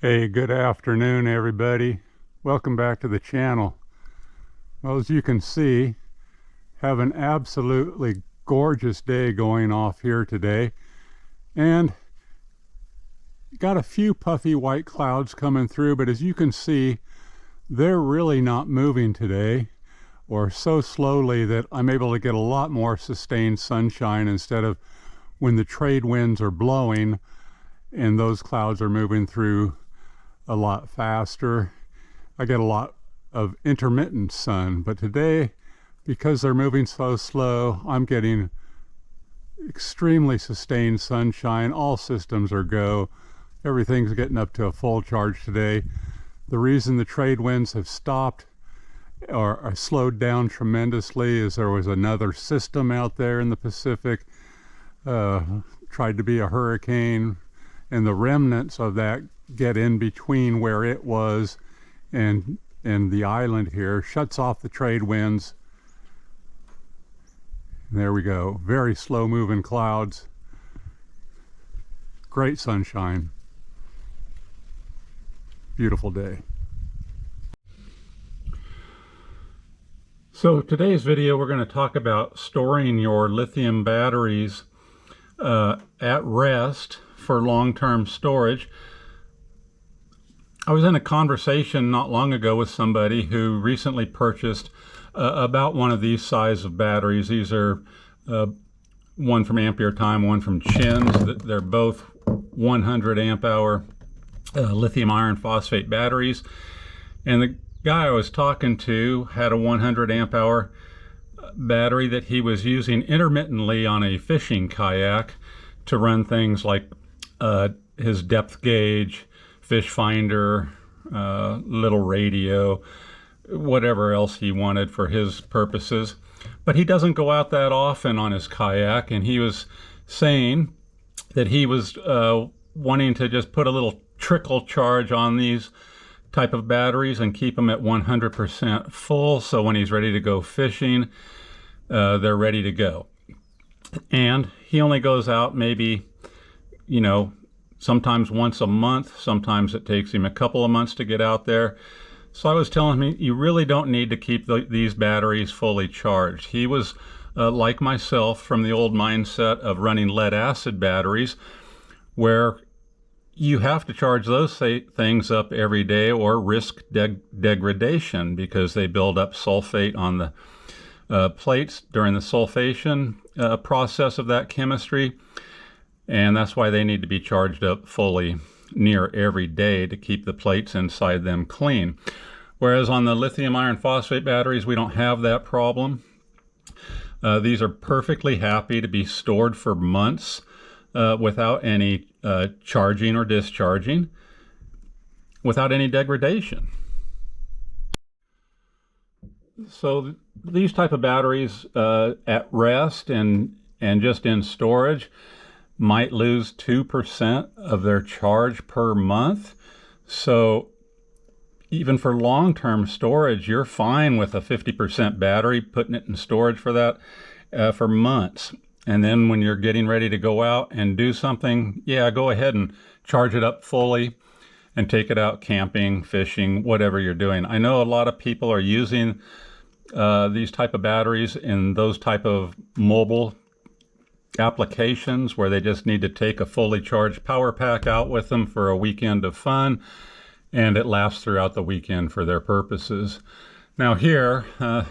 Hey, good afternoon, everybody. Welcome back to the channel. Well, as you can see, have an absolutely gorgeous day going off here today, and got a few puffy white clouds coming through, but as you can see, they're really not moving today, or so slowly that I'm able to get a lot more sustained sunshine instead of when the trade winds are blowing and those clouds are moving through a lot faster. I get a lot of intermittent sun, but today, because they're moving so slow, I'm getting extremely sustained sunshine. All systems are go. Everything's getting up to a full charge today. The reason the trade winds have stopped or are slowed down tremendously is there was another system out there in the Pacific, tried to be a hurricane, and the remnants of that get in between where it was and the island here, shuts off the trade winds. And there we go. Very slow moving clouds. Great sunshine. Beautiful day. So today's video, we're going to talk about storing your lithium batteries at rest for long-term storage. I was in a conversation not long ago with somebody who recently purchased about one of these size of batteries. These are one from Ampere Time, one from Chins. They're both 100 amp hour lithium iron phosphate batteries. And the guy I was talking to had a 100 amp hour battery that he was using intermittently on a fishing kayak to run things like his depth gauge, fish finder, little radio, whatever else he wanted for his purposes. But he doesn't go out that often on his kayak, and he was saying that he was wanting to just put a little trickle charge on these type of batteries and keep them at 100% full, so when he's ready to go fishing, they're ready to go. And he only goes out maybe, sometimes once a month. Sometimes it takes him a couple of months to get out there. So I was telling him, you really don't need to keep these batteries fully charged. He was like myself, from the old mindset of running lead acid batteries, where you have to charge those things up every day or risk degradation, because they build up sulfate on the plates during the sulfation process of that chemistry. And that's why they need to be charged up fully near every day to keep the plates inside them clean. Whereas on the lithium iron phosphate batteries, we don't have that problem. These are perfectly happy to be stored for months without any charging or discharging, without any degradation. So these type of batteries at rest and just in storage might lose 2% of their charge per month. So even for long-term storage, you're fine with a 50% battery, putting it in storage for that for months. And then when you're getting ready to go out and do something, yeah, go ahead and charge it up fully and take it out camping, fishing, whatever you're doing. I know a lot of people are using these type of batteries in those type of mobile applications where they just need to take a fully charged power pack out with them for a weekend of fun, and it lasts throughout the weekend for their purposes. Now here,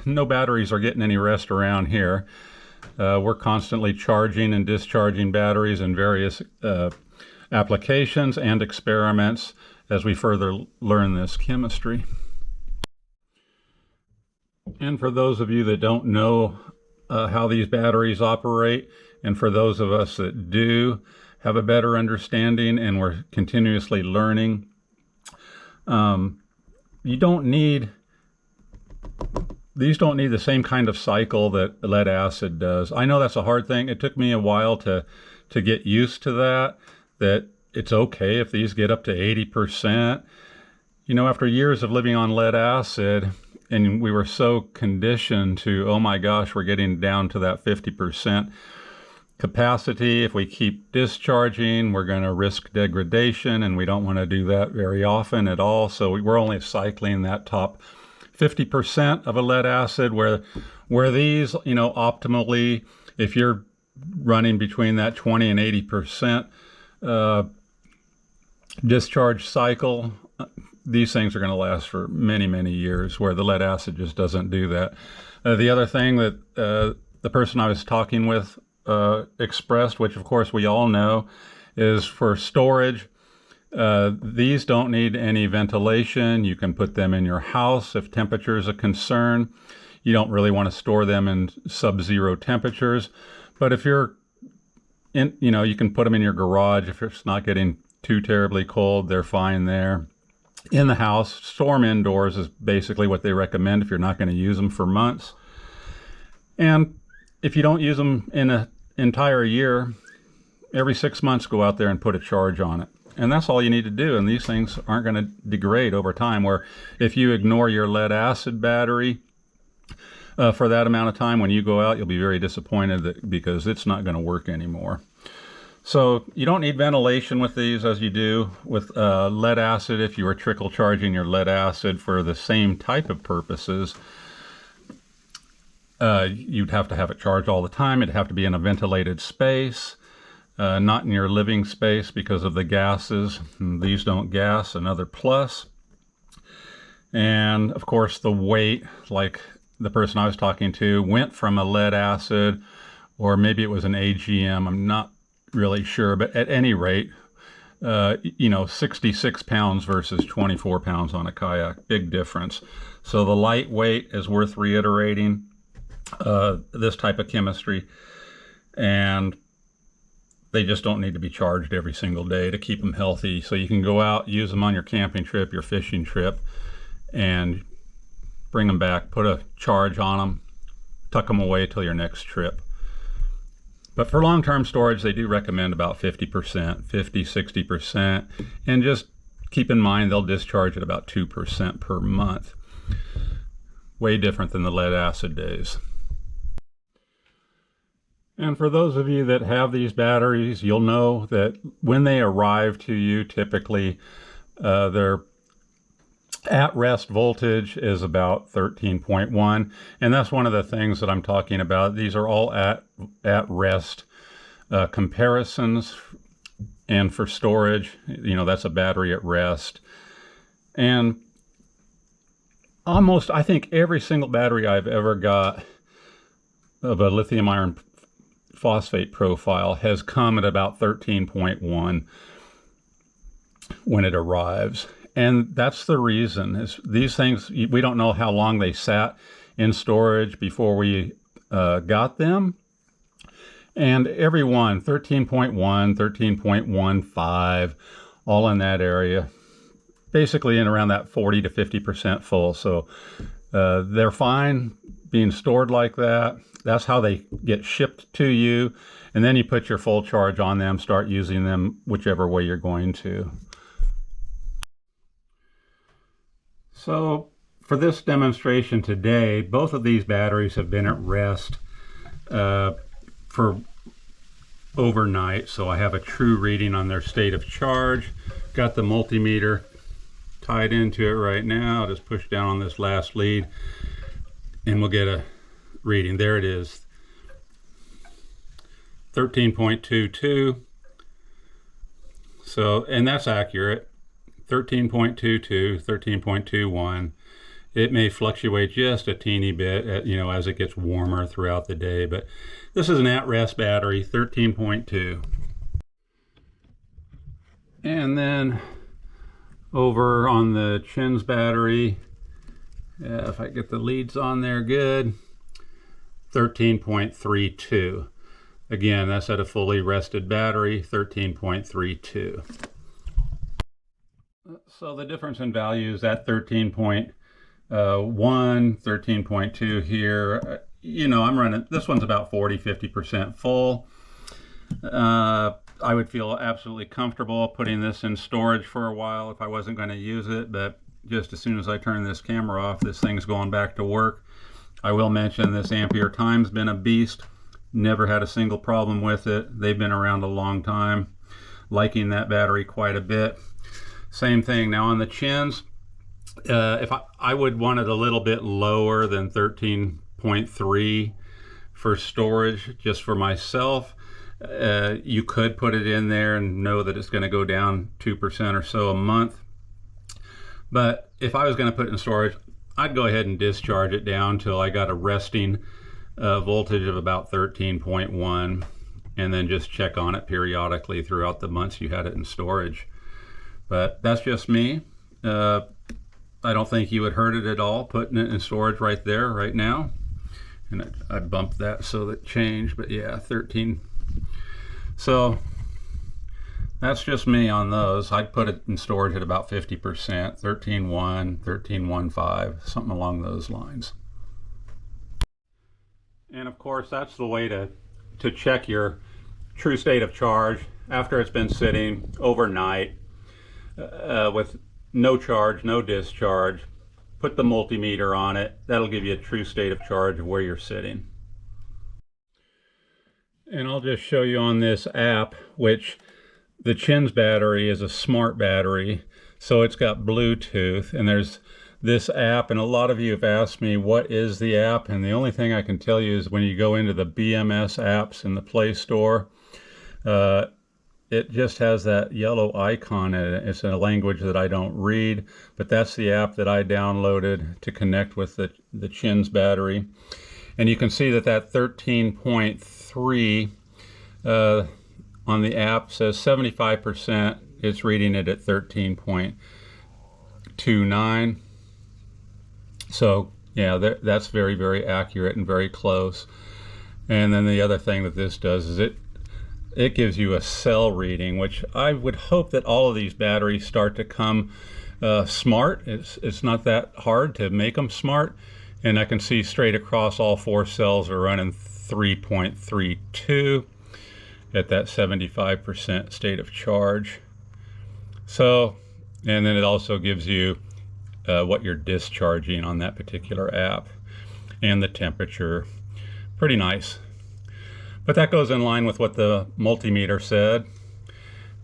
no batteries are getting any rest around here. We're constantly charging and discharging batteries in various applications and experiments as we further learn this chemistry. And for those of you that don't know how these batteries operate, and for those of us that do have a better understanding and we're continuously learning, these don't need the same kind of cycle that lead acid does. I know that's a hard thing. It took me a while to get used to that it's okay if these get up to 80%. After years of living on lead acid, and we were so conditioned to, oh my gosh, we're getting down to that 50%. capacity. If we keep discharging, we're going to risk degradation, and we don't want to do that very often at all. So we're only cycling that top 50% of a lead acid, where these, optimally, if you're running between that 20 and 80% discharge cycle, these things are going to last for many, many years, where the lead acid just doesn't do that. The other thing that the person I was talking with expressed, which of course we all know, is for storage, these don't need any ventilation. You can put them in your house if temperature is a concern. You don't really want to store them in sub-zero temperatures, but if you're in, you can put them in your garage. If it's not getting too terribly cold, they're fine there. In the house, store them indoors is basically what they recommend if you're not going to use them for months. And if you don't use them in an entire year, every 6 months go out there and put a charge on it. And that's all you need to do. And these things aren't going to degrade over time, where if you ignore your lead acid battery for that amount of time, when you go out, you'll be very disappointed because it's not going to work anymore. So you don't need ventilation with these as you do with lead acid. If you were trickle charging your lead acid for the same type of purposes, you'd have to have it charged all the time. It'd have to be in a ventilated space, not in your living space because of the gases. These don't gas, another plus. And of course the weight, like the person I was talking to, went from a lead acid, or maybe it was an AGM, I'm not really sure, but at any rate, 66 pounds versus 24 pounds on a kayak, big difference. So the lightweight is worth reiterating, this type of chemistry, and they just don't need to be charged every single day to keep them healthy. So you can go out, use them on your camping trip, your fishing trip, and bring them back, put a charge on them, tuck them away till your next trip. But for long-term storage, they do recommend about 50%, 50, 60%, and just keep in mind they'll discharge at about 2% per month. Way different than the lead acid days. And for those of you that have these batteries, you'll know that when they arrive to you, typically their at-rest voltage is about 13.1, and that's one of the things that I'm talking about. These are all at-rest comparisons, and for storage, that's a battery at rest. And almost, I think every single battery I've ever got of a lithium iron phosphate profile has come at about 13.1 when it arrives. And that's the reason, is these things, we don't know how long they sat in storage before we got them. And every one, 13.1, 13.15, all in that area, basically in around that 40 to 50% full. So they're fine being stored like that. That's how they get shipped to you. And then you put your full charge on them, start using them whichever way you're going to. So for this demonstration today, both of these batteries have been at rest for overnight, so I have a true reading on their state of charge. Got the multimeter tied into it right now. I'll just push down on this last lead and we'll get a reading. There it is, 13.22. So, and that's accurate. 13.22, 13.21. It may fluctuate just a teeny bit, as it gets warmer throughout the day, but this is an at-rest battery, 13.2. And then over on the Chins battery, if I get the leads on there good, 13.32. Again, that's at a fully rested battery, 13.32. So the difference in values at 13.1, 13.2 here, I'm running, this one's about 40, 50% full. I would feel absolutely comfortable putting this in storage for a while if I wasn't going to use it, but just as soon as I turn this camera off, this thing's going back to work. I will mention this ampere time's been a beast, Never had a single problem with it. They've been around a long time. Liking that battery quite a bit. Same thing now on the chins. If I would want it a little bit lower than 13.3 for storage, just for myself. You could put it in there and know that it's going to go down 2% or so a month. But if I was going to put it in storage, I'd go ahead and discharge it down till I got a resting voltage of about 13.1, and then just check on it periodically throughout the months you had it in storage. But that's just me. I don't think you would hurt it at all putting it in storage right there, right now. And I bumped that so that changed, but yeah, 13. So that's just me on those. I'd put it in storage at about 50%, 13.1, 13.15, something along those lines. And of course, that's the way to check your true state of charge after it's been sitting overnight with no charge, no discharge. Put the multimeter on it. That'll give you a true state of charge of where you're sitting. And I'll just show you on this app, which the Chins battery is a smart battery, so it's got Bluetooth, and there's this app, and a lot of you have asked me what is the app, and the only thing I can tell you is when you go into the BMS apps in the Play Store, it just has that yellow icon in it. It's in a language that I don't read, but that's the app that I downloaded to connect with the Chins battery. And you can see that 13.3 on the app says 75%. It's reading it at 13.29. So yeah, that's very, very accurate and very close. And then the other thing that this does is it gives you a cell reading, which I would hope that all of these batteries start to come smart. It's not that hard to make them smart. And I can see straight across all 4 cells are running 3.32 at that 75% state of charge. So, and then it also gives you what you're discharging on that particular app and the temperature. Pretty nice. But that goes in line with what the multimeter said.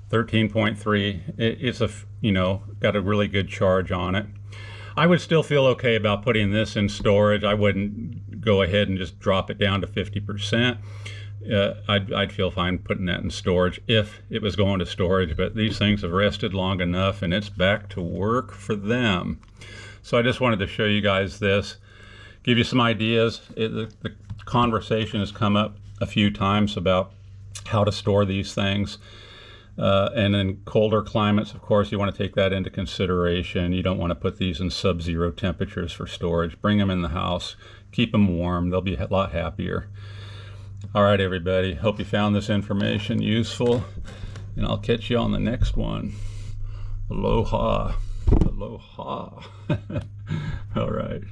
13.3. It's got a really good charge on it. I would still feel okay about putting this in storage. I wouldn't go ahead and just drop it down to 50%. I'd feel fine putting that in storage if it was going to storage, but these things have rested long enough and it's back to work for them. So I just wanted to show you guys this, give you some ideas. The conversation has come up a few times about how to store these things. And in colder climates, of course, you want to take that into consideration. You don't want to put these in sub-zero temperatures for storage. Bring them in the house, keep them warm. They'll be a lot happier. All right, everybody. Hope you found this information useful, and I'll catch you on the next one. Aloha. Aloha. All right.